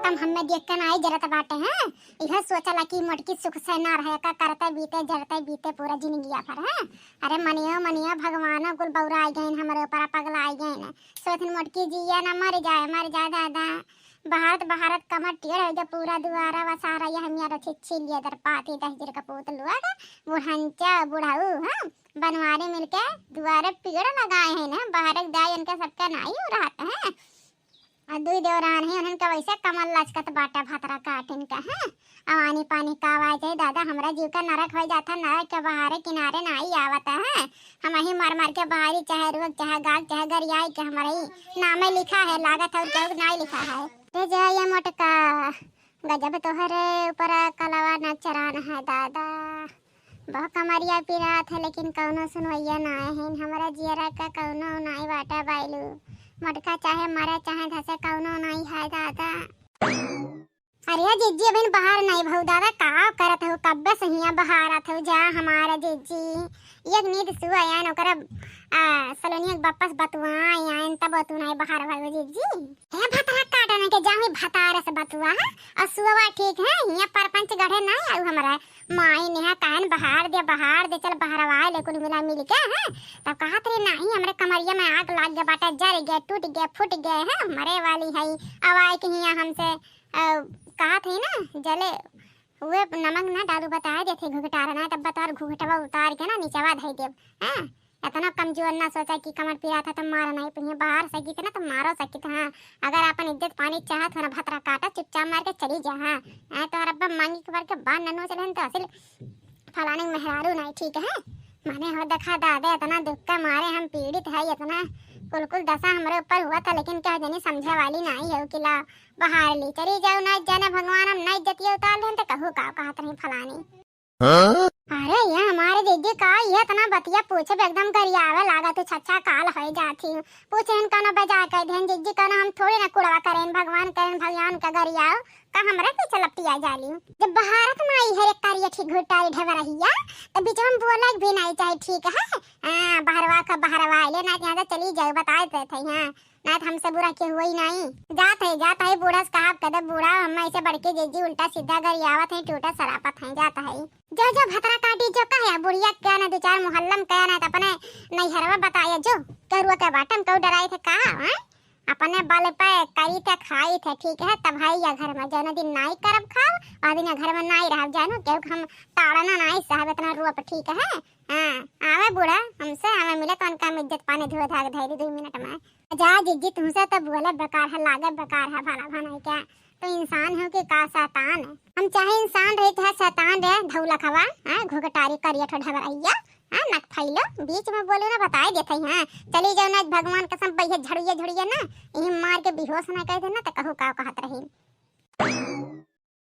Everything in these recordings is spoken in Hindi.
कम हमें देख के ना जरत बाटे हैं। यह सोचला कि मोटकी सुख से ना रहे का करते बीते जरते बीते पूरा जिंदगी पर है। अरे मनियो भगवान कुल बौरा आ गए हमारे ऊपर पगला आ गए। सोचन मोटकी जिया ना मर जाए दादा। भारत कमर टेढ़ हो गया पूरा दुआरा वसारा यह हमिया छिछी लिया दर पाती 10 दिन का पोत लुआ बुढ़ंचा बुढ़ाऊ हां बनवारे मिलके दुआरे पेड़ लगाए हैं ना बाहर दाई उनका सबका नाई हो रहा है। और दुई देवरान है उनका वैसे कमल लचकत बाटा भातरा काटिन का है। अवानी पानी का आवाज है दादा हमरा जीव का नरक हो जाता नरक के बाहर किनारे नाई आवता है। हम ही मार के बाहरी चाहे रोग चाहे गाग चाहे गरियाई के हमारे नाम लिखा है लागत और क्या नाई लिखा है। रे जय मोटका गजब तोहरे ऊपर कलवा न चरान है दादा। बहुत कमरिया पिरात है लेकिन कौनो सुनवैया ना है हमारा जियरा का कौनो नाई बाटा बाइलू। मोटका चाहे मरे चाहे धसे कौनो नहीं है दादा। अरे जिज्जी अभी बाहर नहीं भाऊ दादा का करत हो कब्बे सहिया बाहर आत हो जा हमारा जिज्जी एक नींद सुआ यान ओकरा सलोनी वापस बतुआ यान तब बतु नहीं बाहर भाऊ जिज्जी हे भतरा काटने के जामी भतार से बतुआ और सुवा ठीक है हिया परपंच गढ़े नहीं आउ हमारा माई ने कान बहार दे चल बहरवा ले कुल मिला मिल के है। तब कहत रे नहीं हमरे कमरिया में आग लाग गया बाटा जर गया टूट गया फूट गया है मरे वाली है अवाई के हिया हमसे कहा थे ना जले हुए नमक ना डालू बता देते घुघटारा ना तब बता घुघटवा उतार के ना नीचवा धई देव हां इतना कमजोर ना सोचा कि कमर पिरा था तो मारा नहीं पिए बाहर सकी थे ना तो मारो सकी था। अगर अपन इज्जत पानी चाहत हो ना भतरा काटा चुपचाप मार के चली जा हां तो रब्बा मांगी के बार के बान ननो चलन तो असल फलाने मेहरारू नहीं ठीक है। माने हो देखा दादा इतना दुख का मारे हम पीड़ित है इतना कुल दशा हमारे ऊपर हुआ था लेकिन क्या जानी समझे वाली नहीं है कि ला बाहर ली चली जाओ ना जाने भगवान हम नहीं जतिया उतार लें तो कहू का कहत नहीं फलानी। अरे ये हमारे दीदी का ये इतना बतिया पूछे एकदम करियावे लागा तू छच्छा काल हो जाती हूँ पूछे इनका ना बजा कर देन दीदी का ना हम थोड़ी ना कुड़वा करें भगवान करें भगवान का गरियाओ का हमरा पीछे लपटिया जाली जब भारत में आई है एक तारी ठीक घुटाई ढेवा रहिया तो बीच में बोला भी नहीं चाहे ठीक है हां बहरवा ले ना यहां चली जाओ बता देते हैं ना हमसे बुरा के हुई नहीं जात है बूढ़ा कहा कदे बूढ़ा हम ऐसे बढ़के जीजी उल्टा सीधा गरियावत है टूटा सरापत है जाता है जो भतरा काटी जो कहे बुढ़िया क्या ना दो चार मोहल्लम क्या ना अपने नैहरवा बताया जो करुआ के बाटम कौ डराई थे कहा अपने बल पे करी थे खाई थे ठीक है तब भाई या घर में जो दिन नाई करब खाओ और दिन घर में नाई रह जानो क्यों हम ताड़ना नाई साहब इतना रूप ठीक है हां आवे बूढ़ा हमसे हमें मिले तो उनका इज्जत पानी धुए धाग धैर्य 2 मिनट में जा जिज्जी तुमसे तो बोले बेकार है लागे बेकार है भला भाना क्या तो इंसान हो कि का शैतान है। हम चाहे इंसान रहे चाहे शैतान रहे धौला खवा हां घुघटारी करिया ठढ़वैया हां नक फैलो बीच में बोले ना बताए देते हैं चली जाओ ना भगवान कसम पहिए झड़िए ना यही मार के बेहोश ना कर देना तो कहू का कहत रही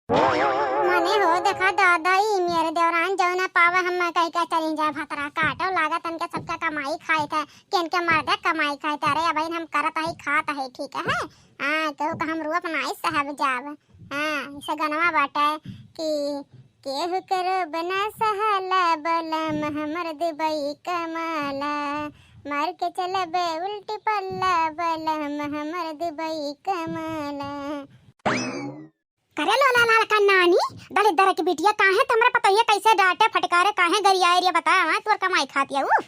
माने हो देखा दादाई मेरे देवरान जो ना पावे हम कह के चली जाए भतरा काटो लागत उनके सबका कमाई खाए थे किन के मर्द कमाई खाए थे अरे भाई हम करत है खात है ठीक है हां तो हम रूप नाई साहब जाव हां इसे गनवा बाटे कि केहू करो बना सहला बलम हमर दुबई कमाला मार के चलबे उल्टी पल्ला बलम हमर दुबई कमाला करे लोला लाल का नानी दले दर की बिटिया काहे तमरा पता ये कैसे डांटे फटकारे काहे गरियाए रे बता हां तोर कमाई खातिया उ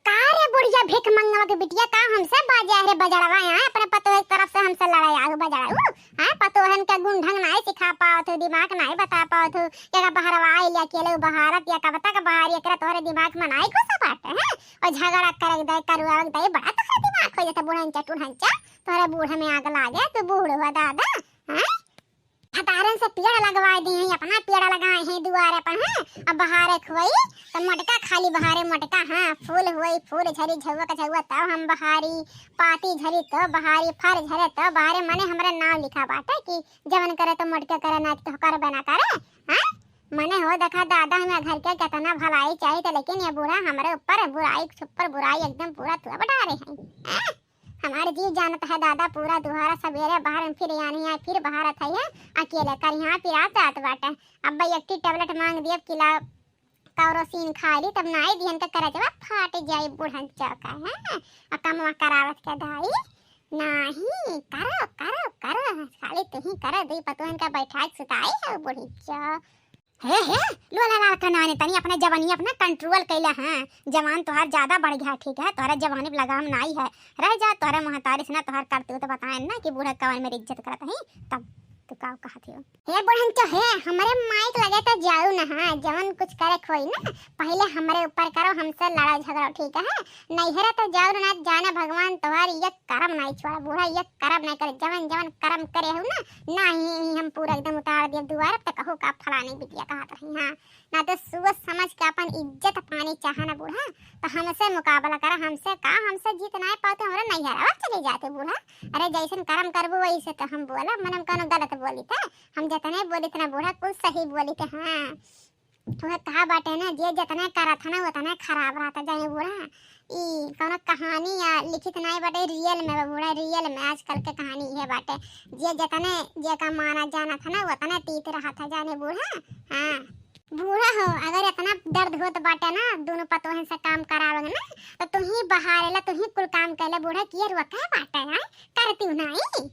का रे बुढ़िया भिख मंगवा के बिटिया का हमसे बाजा रे बजड़वा यहां अपने पतो एक तरफ से हमसे लड़ाई आगु बजड़ा हां पतोहन का गुण ढंग नहीं सिखा पाओ तो दिमाग नहीं बता पाओ तो या बहरवा ले अकेले बहारत या कबता का बाहर एकरा तोहरे दिमाग में नहीं घुसा पाटे हैं और झगड़ा कर दे करवा दे बड़ा तो दिमाग हो जाता बुढ़ंचा टुढ़ंचा तोहरे बूढ़े में आग लागे तो बूढ़ हुआ दादा हां हतारन से पेड़ लगवा दिए हैं अपना पेड़ लगाए हैं दुआरे पर हैं अब बहारे खोई तो मटका खाली बहारे मटका हां फूल हुई फूल झरी झुआ का झुआ तब हम बहारी पाती झरी तो बहारी फर झरे तो बहारे माने हमारा नाम लिखा बाटे कि जवन करे तो मटके करे ना तो कर बना करे हां माने हो देखा दादा हमें घर के कितना भलाई चाहिए तो लेकिन ये बूढ़ा हमारे ऊपर बुराई छुपर बुराई एकदम पूरा तुआ बता रहे हैं हमारे जीव जानता है दादा पूरा दुहारा सवेरे बाहर फिर यानी है फिर बाहर था है अकेले कर यहाँ फिर आता बाटे अब भाई एक टेबलेट मांग दिए किला कौरोसिन खा ली तब नाई दिहन का करे जब फाट जाई बुढ़न चौका है अकमवा करावत के दाई नहीं करो करो करो खाली तू ही करे दी पतोहन का बैठाक सुताई है बुढ़ी चा हे लोला लाल कनाने तनी अपने जवानी अपना कंट्रोल कैला हां जवान तोहार ज्यादा बढ़ गया ठीक है तोहरा जवानी पे लगाम नहीं है रह जा तोहरा महतारी से ना तोहार करते हो तो बताएं ना कि बूढ़ा कवन मेरी इज्जत करत है तब तो का कहत हो हे बहन तो है हमारे माइक लगे तो जाऊ ना हां जवन कुछ करे खोई ना पहले हमारे ऊपर करो हमसे लड़ा झगड़ा ठीक है नहीं है तो जाऊ ना जाना भगवान तोहार ये कर्म नहीं छोड़ा बूढ़ा ये कर्म नहीं करे जवन जवन कर्म करे हो ना नहीं हम पूरा एकदम उतार दिया दुआर पे कहो का फलाने बिटिया कहत रही हां ना तो सोच समझ के अपन इज्जत पानी चाहे ना बूढ़ा तो हमसे मुकाबला कर हमसे का हमसे जीत नहीं पाते हमारे नहीं हरावा चले जाते बूढ़ा अरे जैसन कर्म करबो वैसे तो हम बोला मनम कनो गलत बोली थे हम जितने बोली थे ना बूढ़ा कुछ सही बोली थे हाँ तुम्हें कहा बाटे ना जे जितने करा था ना उतना खराब रहता जाए बूढ़ा ई कौनो कहानी या लिखित नहीं बाटे रियल में बूढ़ा रियल में आजकल के कहानी है बाटे जे जितने जे का माना जाना था ना उतना तीत रहा था जाने बूढ़ा हाँ बूढ़ा हो अगर इतना दर्द हो तो बाटे ना दोनों पतोहन से काम करावेंगे ना तो तुम ही बहारेला तुम ही कुल काम कैले बूढ़ा किए रुका है बाटे है करती नहीं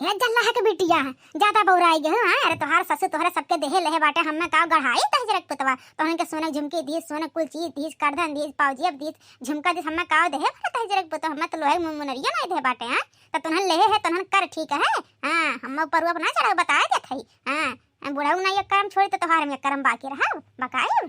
हे जल्ला है के बिटिया ज्यादा बौराई गए हां अरे तोहार ससुर तोहरे सबके देहे लहे बाटे हमें का गढ़ाई तहजरक पुतवा तोहन के सोने झुमकी दी सोने कुल चीज दी करधन दी पाउजियब दी झुमका दी हमें का देहे बाटे तहजरक पुतवा हमें तो लोहे मुनरिया नहीं दे बाटे हां तो तोहन लेहे है तोहन कर ठीक है हां हम ऊपर अपना चढ़ा बताए दे थई हां बुढ़ाऊ ना ये कर्म छोड़ी तो तोहार में कर्म बाकी रहा बकाए